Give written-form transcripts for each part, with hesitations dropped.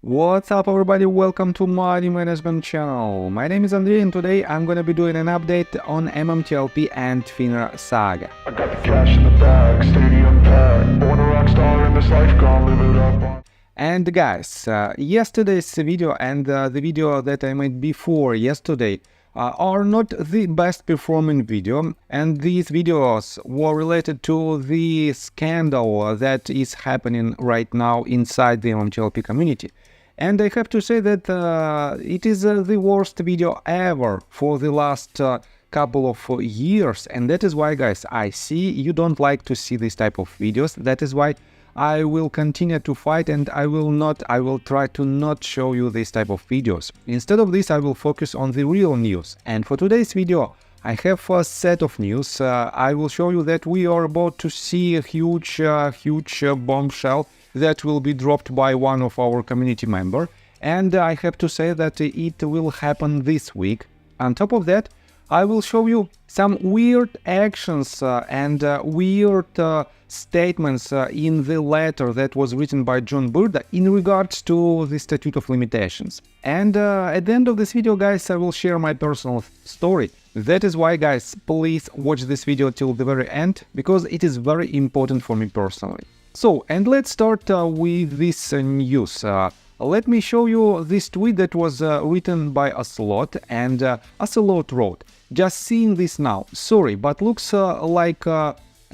What's up everybody, welcome to Money Management channel. My name is Andrei and today I'm gonna be doing an update on MMTLP and FINRA saga. I got the cash in the bag, stadium packed, born a rock star in this life, gonna live it up. And guys, yesterday's video and the video that I made before yesterday are not the best performing video, and these videos were related to the scandal that is happening right now inside the MMTLP community. And I have to say that it is the worst video ever for the last couple of years, and that is why, guys, I see you don't like to see this type of videos. That is why I will continue to fight, and I will try to not show you this type of videos. Instead of this, I will focus on the real news. And for today's video, I have a set of news. I will show you that we are about to see a huge bombshell that will be dropped by one of our community member, and I have to say that it will happen this week. On top of that, I will show you some weird actions and weird statements in the letter that was written by John Burda in regards to the statute of limitations. And at the end of this video, guys, I will share my personal story. That is why, guys, please watch this video till the very end, because it is very important for me personally. So, and let's start with this news. Let me show you this tweet that was written by Ocelot, and Ocelot wrote, "Just seeing this now, sorry, but looks like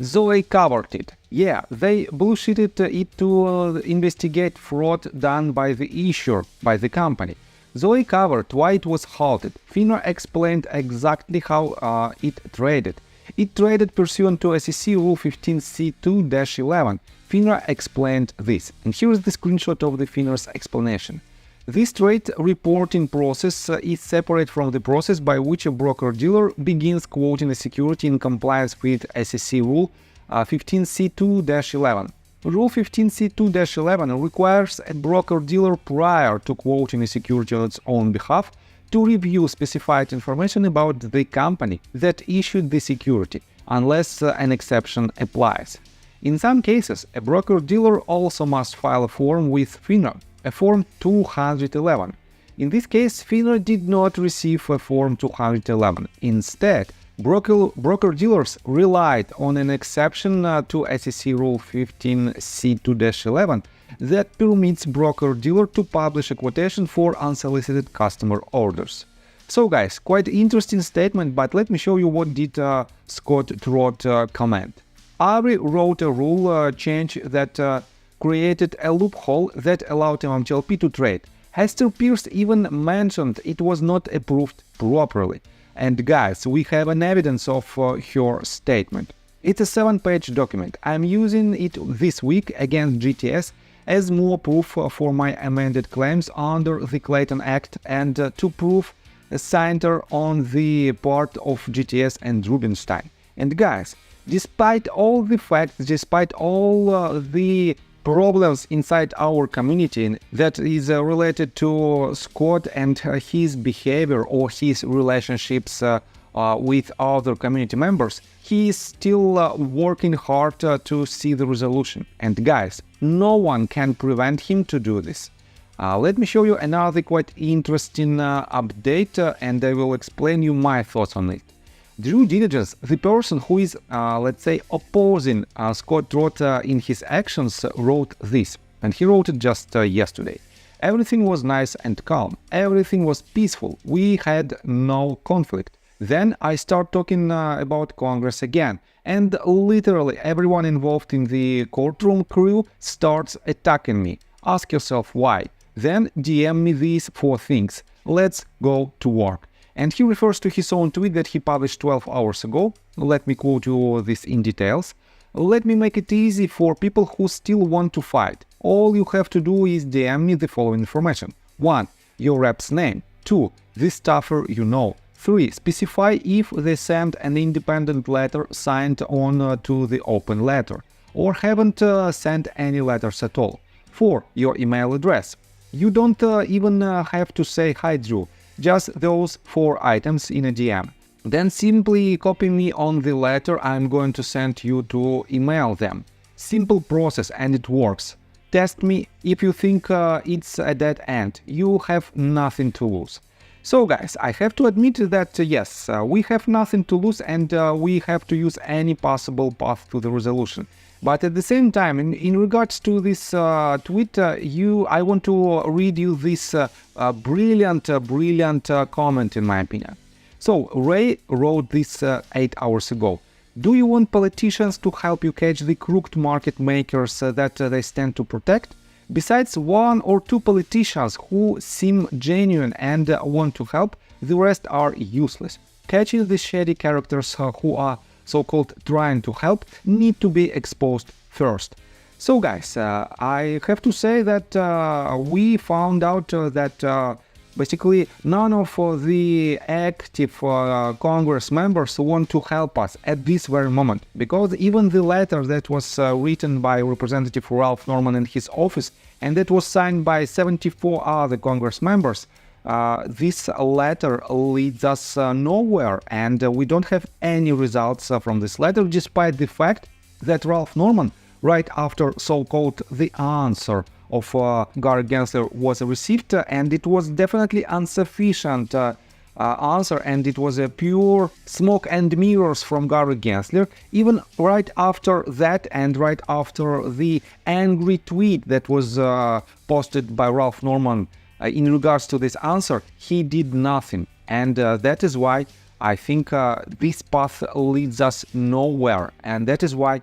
Zoe covered it. Yeah, they bullshitted it to investigate fraud done by the issuer, by the company. Zoe covered why it was halted. FINRA explained exactly how it traded. It traded pursuant to SEC Rule 15C2-11. FINRA explained this." And here is the screenshot of the FINRA's explanation. "This trade reporting process is separate from the process by which a broker-dealer begins quoting a security in compliance with SEC Rule 15C2-11. Rule 15C2-11 requires a broker-dealer prior to quoting a security on its own behalf to review specified information about the company that issued the security, unless an exception applies. In some cases, a broker-dealer also must file a form with FINRA, a Form 211. In this case, FINRA did not receive a Form 211. Instead, broker-dealers relied on an exception to SEC Rule 15C2-11 that permits broker-dealer to publish a quotation for unsolicited customer orders." So, guys, quite interesting statement, but let me show you what did Scott Trott comment. "Ari wrote a rule change that created a loophole that allowed MMTLP to trade. Hester Pierce even mentioned it was not approved properly. And guys, we have an evidence of her statement. It's a 7-page document. I'm using it this week against GTS as more proof for my amended claims under the Clayton Act and to prove a center on the part of GTS and Rubinstein. And guys, despite all the facts, despite all the problems inside our community that is related to Scott and his behavior or his relationships with other community members, he is still working hard to see the resolution. And guys, no one can prevent him to do this. Let me show you another quite interesting update, and I will explain you my thoughts on it. Due diligence, the person who is, let's say, opposing Scott Trott in his actions, wrote this, and he wrote it just yesterday. "Everything was nice and calm. Everything was peaceful. We had no conflict. Then I start talking about Congress again, and literally everyone involved in the courtroom crew starts attacking me. Ask yourself why. Then DM me these 4 things. Let's go to work." And he refers to his own tweet that he published 12 hours ago. Let me quote you this in details. "Let me make it easy for people who still want to fight. All you have to do is DM me the following information. 1. Your rep's name. 2. The staffer you know. 3. Specify if they sent an independent letter signed on to the open letter, or haven't sent any letters at all. 4. Your email address. You don't even have to say 'Hi Drew'. Just those 4 items in a DM. Then simply copy me on the letter I'm going to send you to email them. Simple process and it works. test me if you think it's a dead end. You have nothing to lose. So guys, I have to admit that yes, we have nothing to lose and we have to use any possible path to the resolution. But at the same time, in regards to this tweet, I want to read you this brilliant comment in my opinion. So Ray wrote this 8 hours ago. Do you want politicians to help you catch the crooked market makers that they stand to protect? Besides 1 or 2 politicians who seem genuine and want to help, the rest are useless. Catching the shady characters who are so-called trying to help need to be exposed first. So guys, I have to say that we found out that basically none of the active Congress members want to help us at this very moment, because even the letter that was written by Representative Ralph Norman in his office and that was signed by 74 other Congress members, this letter leads us nowhere, and we don't have any results from this letter, despite the fact that Ralph Norman, right after so-called the answer of Gary Gensler was received, and it was definitely insufficient answer, and it was a pure smoke and mirrors from Gary Gensler. Even right after that and right after the angry tweet that was posted by Ralph Norman in regards to this answer, he did nothing, and that is why I think this path leads us nowhere, and that is why,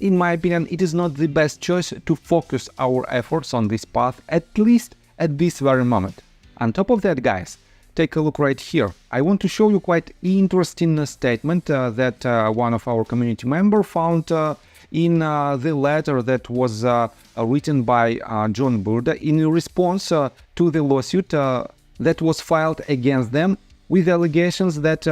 in my opinion, it is not the best choice to focus our efforts on this path, at least at this very moment. On top of that, guys, take a look right here. I want to show you quite interesting statement that one of our community members found in the letter that was written by John Burda in response to the lawsuit that was filed against them with allegations that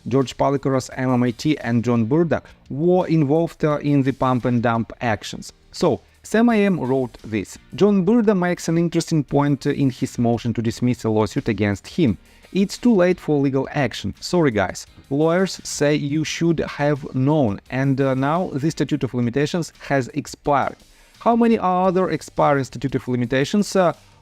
George Palikoros, MMAT and John Burda were involved in the pump and dump actions. So Sam IM wrote this. John Burda makes an interesting point in his motion to dismiss a lawsuit against him. It's too late for legal action. Sorry guys, lawyers say you should have known, and now the statute of limitations has expired. How many other expiring statute of limitations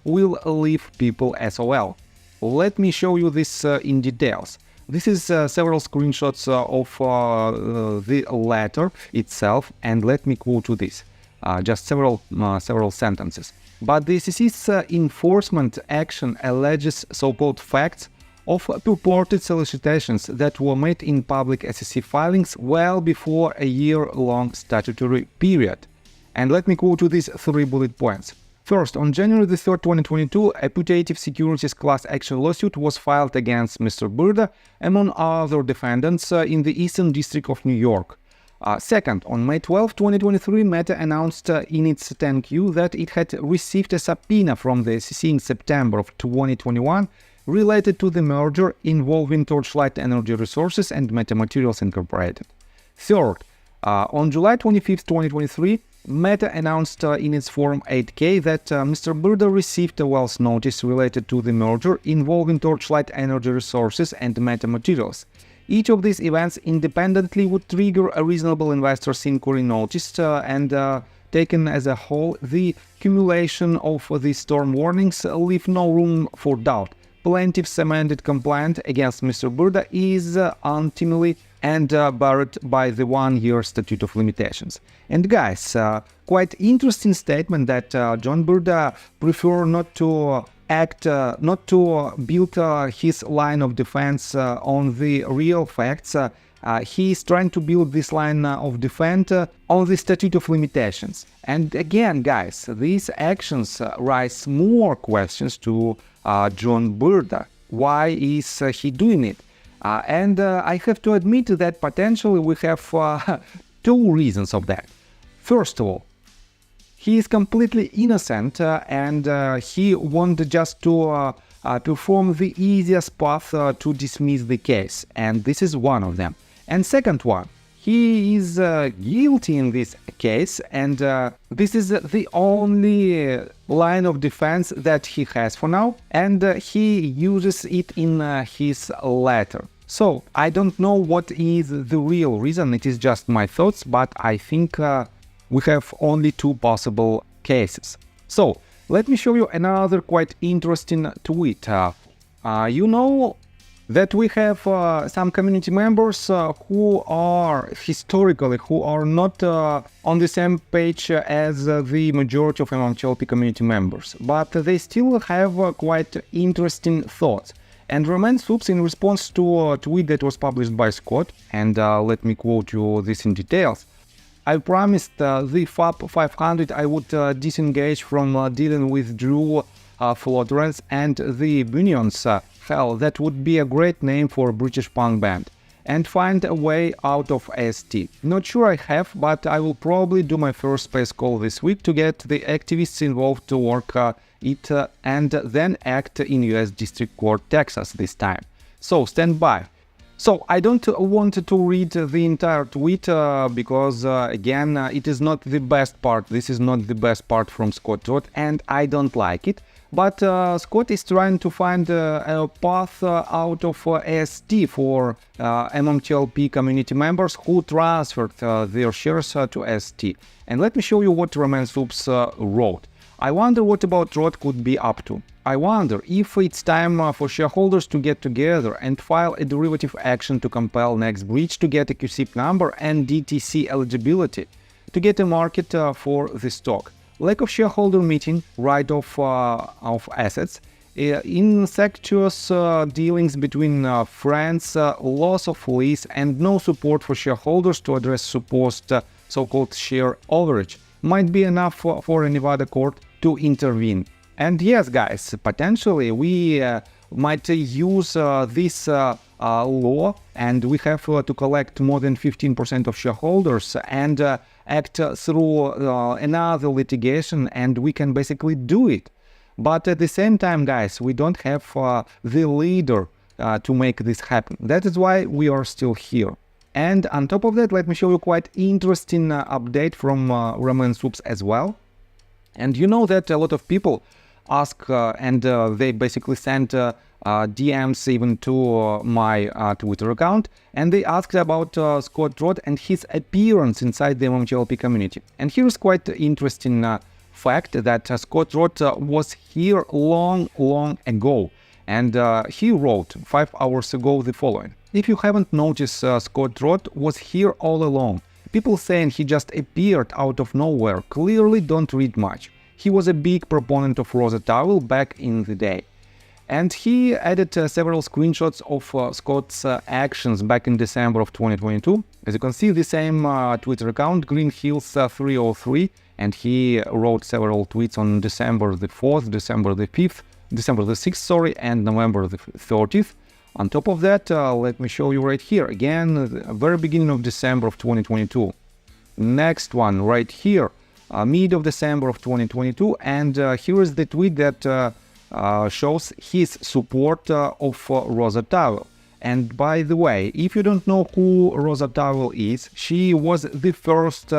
will leave people SOL? Let me show you this in details. This is several screenshots of the letter itself, and let me quote you this. Just several sentences. But the SEC's enforcement action alleges so-called facts of purported solicitations that were made in public SEC filings well before a year-long statutory period. And let me quote you these 3 bullet points. First, on January 3, 2022, a putative securities class action lawsuit was filed against Mr. Burda, among other defendants, in the Eastern District of New York. Second, on May 12, 2023, Meta announced in its 10Q that it had received a subpoena from the SEC in September of 2021 related to the merger involving Torchlight Energy Resources and Meta Materials Incorporated. Third, on July 25, 2023, Meta announced in its Form 8K that Mr. Burda received a Wells notice related to the merger involving Torchlight Energy Resources and Meta Materials. Each of these events independently would trigger a reasonable investor's inquiry notice, and taken as a whole, the accumulation of these storm warnings leave no room for doubt. Plaintiff's amended complaint against Mr. Burda is ultimately and barred by the 1-year statute of limitations. And guys, quite interesting statement that John Burda prefer not to not to build his line of defense on the real facts. He is trying to build this line of defense on the statute of limitations. And again, guys, these actions raise more questions to John Burda. Why is he doing it? And I have to admit that potentially we have 2 reasons of that. First of all, he is completely innocent and he wanted just to perform the easiest path to dismiss the case, and this is one of them. And second one, he is guilty in this case, and this is the only line of defense that he has for now, and he uses it in his letter. So I don't know what is the real reason, it is just my thoughts, but I think we have only two possible cases. So let me show you another quite interesting tweet. You know that we have some community members who are historically not on the same page as the majority of MMTLP community members, but they still have quite interesting thoughts. And Roman Soups, in response to a tweet that was published by Scott, and let me quote you this in details, I promised the FAP 500 I would disengage from dealing with Drew Floodrens and the Bunions. Hell, that would be a great name for a British punk band. And find a way out of ST. Not sure I have, but I will probably do my first space call this week to get the activists involved to work it and then act in US District Court, Texas this time. So stand by. So I don't want to read the entire tweet because again it is not the best part. This is not the best part from Scott Roth and I don't like it. But Scott is trying to find a path out of ST for MMTLP community members who transferred their shares to ST. And let me show you what Roman Soups wrote. I wonder what about Roth could be up to. I wonder if it's time for shareholders to get together and file a derivative action to compel Next Bridge to get a QSIP number and DTC eligibility to get a market for the stock. Lack of shareholder meeting, write-off of assets, incestuous dealings between friends, loss of lease, and no support for shareholders to address supposed so-called share overage might be enough for a Nevada court to intervene. And yes, guys, potentially we might use this law, and we have to collect more than 15% of shareholders and act through another litigation, and we can basically do it. But at the same time, guys, we don't have the leader to make this happen. That is why we are still here. And on top of that, let me show you quite interesting update from Roman Soups as well. And you know that a lot of people ask and they basically sent DMs even to my Twitter account, and they asked about Scott Roth and his appearance inside the MMTLP community. And here's quite interesting fact that Scott Roth was here long ago, and he wrote 5 hours ago the following. If you haven't noticed, Scott Roth was here all along. People saying he just appeared out of nowhere clearly don't read much. He was a big proponent of Rosa Towel back in the day. And he added several screenshots of Scott's actions back in December of 2022. As you can see, the same Twitter account, Green Hills 303, and he wrote several tweets on December the 4th, December the 5th, December the 6th, sorry, and November the 30th. On top of that, let me show you right here, again, the very beginning of December of 2022. Next one right here, mid of December of 2022, and here is the tweet that shows his support of Rosa Towel. And by the way, if you don't know who Rosa Towel is, she was the first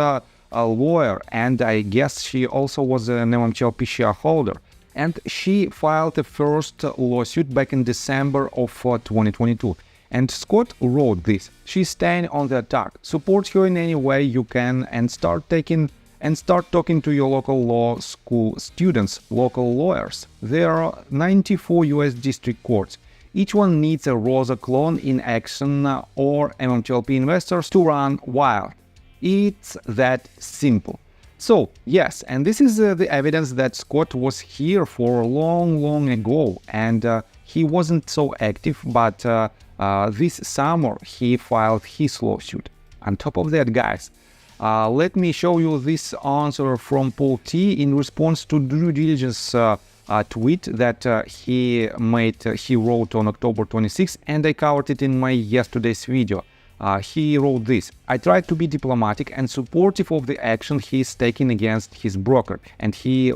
lawyer, and I guess she also was an MMTLP shareholder. And she filed the first lawsuit back in December of 2022. And Scott wrote this: she's staying on the attack. Support her in any way you can and start talking to your local law school students, local lawyers. There are 94 US district courts. Each one needs a Rosa clone in action or MMTLP investors to run wild. It's that simple. So, yes, and this is the evidence that Scott was here for long ago, and he wasn't so active, but this summer he filed his lawsuit. On top of that, guys, let me show you this answer from Paul T in response to due diligence tweet that he wrote on October 26, and I covered it in my yesterday's video. He wrote this: I tried to be diplomatic and supportive of the action he is taking against his broker, and he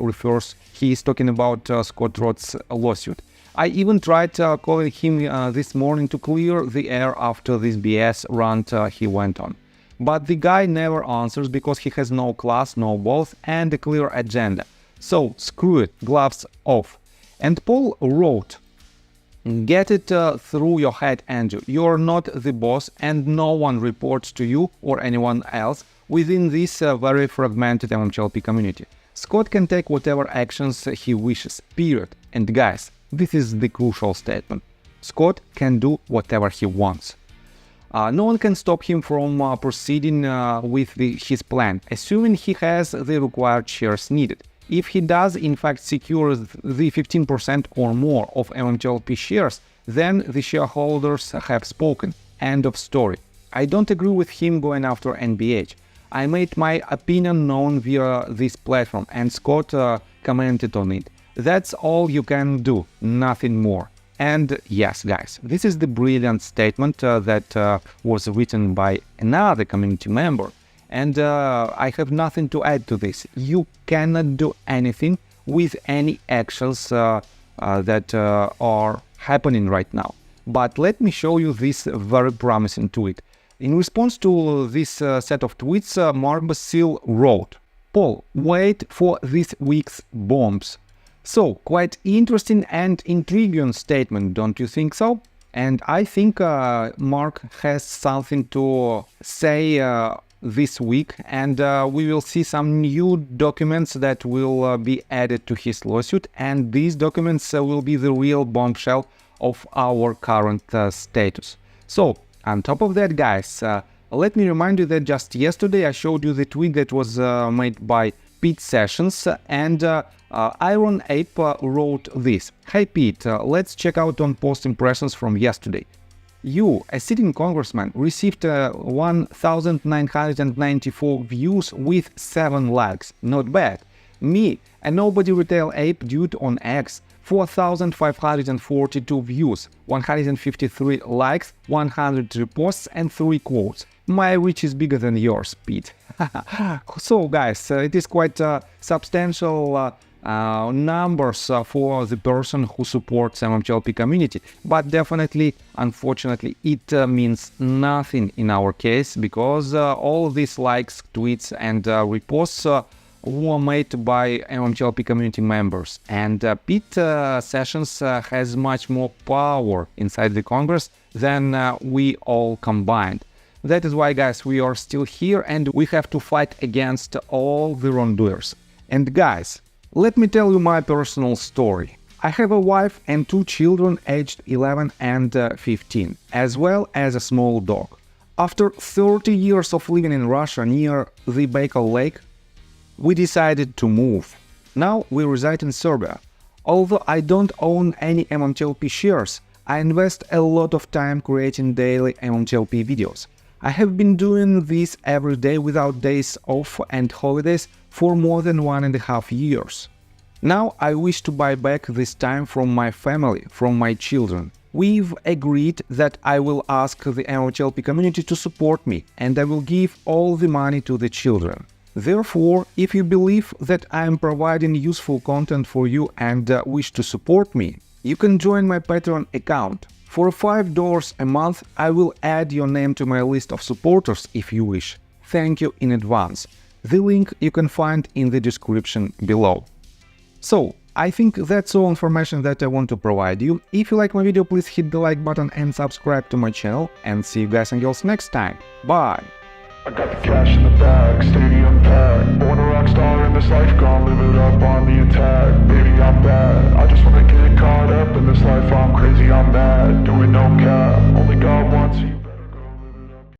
is talking about Scott Roth's lawsuit. I even tried calling him this morning to clear the air after this BS rant he went on. But the guy never answers because he has no class, no balls, and a clear agenda. So screw it, gloves off. And Paul wrote, get it through your head, Andrew. You're not the boss and no one reports to you or anyone else within this very fragmented MMTLP community. Scott can take whatever actions he wishes, period. And guys, this is the crucial statement. Scott can do whatever he wants. No one can stop him from proceeding with his plan, assuming he has the required shares needed. If he does in fact secure the 15% or more of MMTLP shares, then the shareholders have spoken. End of story. I don't agree with him going after NBH. I made my opinion known via this platform and Scott commented on it. That's all you can do, nothing more. And yes, guys, this is the brilliant statement that was written by another community member. And I have nothing to add to this. You cannot do anything with any actions that are happening right now. But let me show you this very promising tweet. In response to this set of tweets, Mark Basil wrote, "Paul, wait for this week's bombs." So, quite interesting and intriguing statement, don't you think so? And I think Mark has something to say this week, and we will see some new documents that will be added to his lawsuit, and these documents will be the real bombshell of our current status. So, on top of that, guys, let me remind you that just yesterday I showed you the tweet that was made by Pete Sessions, and Iron Ape wrote this. "Hey Pete, let's check out on post impressions from yesterday. You, a sitting congressman, received 1,994 views with 7 likes. Not bad. Me, a nobody retail ape dude on X, 4,542 views, 153 likes, 100 reposts and 3 quotes. My reach is bigger than yours, Pete." So guys, it is quite substantial numbers for the person who supports MMTLP community, but definitely, unfortunately, it means nothing in our case, because all these likes, tweets and reposts were made by MMTLP community members, and Pete Sessions has much more power inside the Congress than we all combined. That is why, guys, we are still here and we have to fight against all the wrongdoers. And guys, let me tell you my personal story. I have a wife and 2 children aged 11 and 15, as well as a small dog. After 30 years of living in Russia near the Baikal Lake, we decided to move. Now we reside in Serbia. Although I don't own any MMTLP shares, I invest a lot of time creating daily MMTLP videos. I have been doing this every day without days off and holidays for more than 1.5 years. Now I wish to buy back this time from my family, from my children. We've agreed that I will ask the MMTLP community to support me, and I will give all the money to the children. Therefore, if you believe that I am providing useful content for you and wish to support me, you can join my Patreon account. For $5 a month, I will add your name to my list of supporters if you wish. Thank you in advance. The link you can find in the description below. So, I think that's all information that I want to provide you. If you like my video, please hit the like button and subscribe to my channel, and see you guys and girls next time. Bye! I got the cash in the bag, stadium packed. Born a rock star in this life, gone live it up on the attack. Baby, I'm bad, I just wanna get caught up in this life. I'm crazy, I'm mad, doing no cap. Only God wants you.